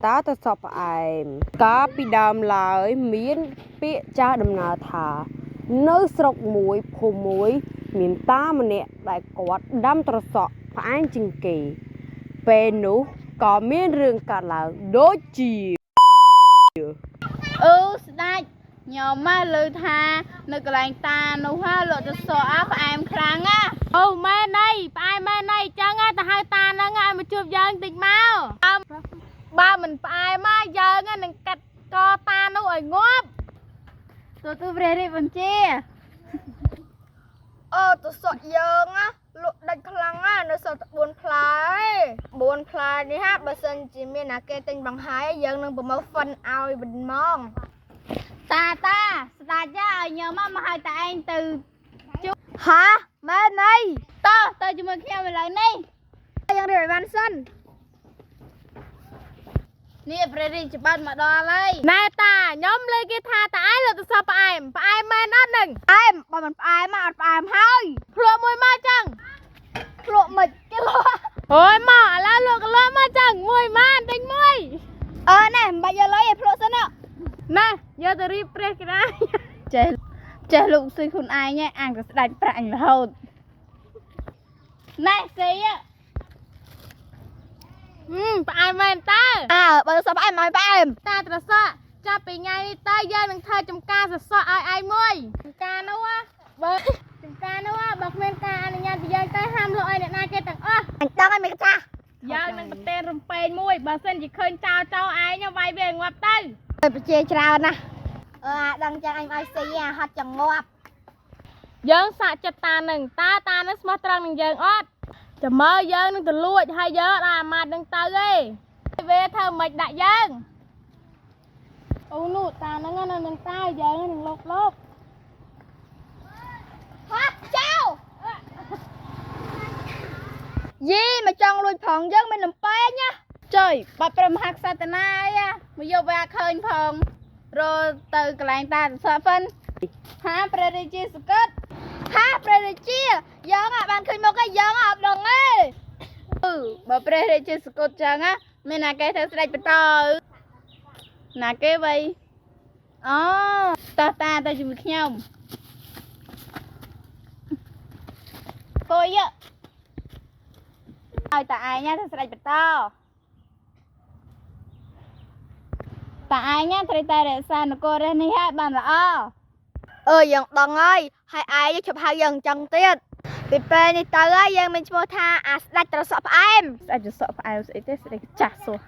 តាទៅសពផ្អែមកាលពីដើមឡើយមានពាក្យចាស់ដំណើរថានៅស្រុកមួយភូមិមួយមានតាម្នាក់ដែលគាត់ដាំត្រសក់ផ្អែមជាងគេពេលនោះក៏មានរឿងកើតឡើងដូចជាស្ដាច់ញោមមកលើថានៅកន្លែងតានោះហ่าលក់ត្រសក់ផ្អែមខ្លាំងណាអូម៉ែណៃផ្អែមម៉ែណៃចឹងទៅហៅតាហ្នឹងឲ្យមកជួបយើងតិចមកបើមិនផ្អែមមកយើងនឹងកាត់កតានោះឲ្យងាប់ទូព្រះរាជបញ្ជាត្រសក់យើងលក់ដាច់ខ្លាំងណាស់នៅសល់តែ4ផ្លែ4ផ្លែនេះហាបើសិនជាមានអាគេទិញបង្ហាយយើងនឹងប្រម៉ូហ្វិនឲ្យវិញហ្មងតាស្ដាច់ឲ្យញោមមកហៅតាឯងទៅជួបហាម៉ែណៃទៅជាមួយខ្ញុំឥឡូវនេះយើងរៀបឲ្យបានសិននេះព្រះរាជច្បាប់មកដល់ហើយណែតាខ្ញុំលើគេថាតាឯងលក់ត្រសក់ផ្អែមមែនអត់នឹងផ្អែមបើមិនផ្អែមអត់ផ្អែមហើយភ្លក់មួយមកចឹងភ្លក់មិនគីឡូអូយមកឥឡូវលក់គីឡូមកចឹងមួយម៉ានទិញមួយណែមិនបាច់យកលុយឲ្យភ្លក់សិនណែយកទៅរៀបព្រះកណាចេះលោកស៊ុយខ្លួនឯងអាងទៅស្ដាច់ប្រាក់រហូតណែស៊ីផ្អែមមែនតើបើសផ្អែមមកផ្អែមតាត្រសក់ចាប់ពីថ្ងៃនេះតើយើងនឹងធ្វើចំការសសក់ឲ្យឯងមួយចំការនោះបើគ្មានការអនុញ្ញាតពីយើងទៅហាមលក់ឲ្យអ្នកណាគេទាំងអស់អញដឹងឲ្យមិនចាស់យើងនឹងប្រទេសរំពេងមួយបើសិនជាឃើញចោលឯងវាយវាងាប់ទៅប្រជាច្រើនណាដឹងចឹងអញឲ្យស៊ីហត់ចងងាប់យើងសាក់ចិត្តតានឹងតានឹងស្មោះត្រង់នឹងយើងអត់ចាំមើលយើងនឹងទៅលួចហើយយើងអត់អាម៉ាត់នឹងទៅទេវាធ្វើមិនដាក់យើងអូនោះតានឹងនឹងតាយើងនឹងលបហាចៅយីមកចង់លួចផងយើងមិនលំពេងណាចុយបាត់ព្រមហាក់សតនាយមកយកវាឃើញផងរត់ទៅកន្លែងតាសសហ្វិនហាព្រះរាជាសកត់ហាព្រះរាជាយើងបានឃើញមកហើយយើងអត់ដឹងទេបើព្រះរាជាសកត់ចឹងមានណាគេធ្វើស្ដេចបន្តណាគេវៃតាទៅជាមួយខ្ញុំគួយឲ្យតាឯងទៅស្ដេចបន្តតាឯងត្រូវតែរក្សានគររាជនេះឲ្យបានល្អយើងដឹងហើយឯងជប់ហៅយើងចឹងទៀតពីពេលនេះទៅយើងមានឈ្មោះថាអាស្ដេចត្រសក់ផ្អែមស្ដេចត្រសក់ផ្អែមស្អីទេស្ដេចចាស់សោះ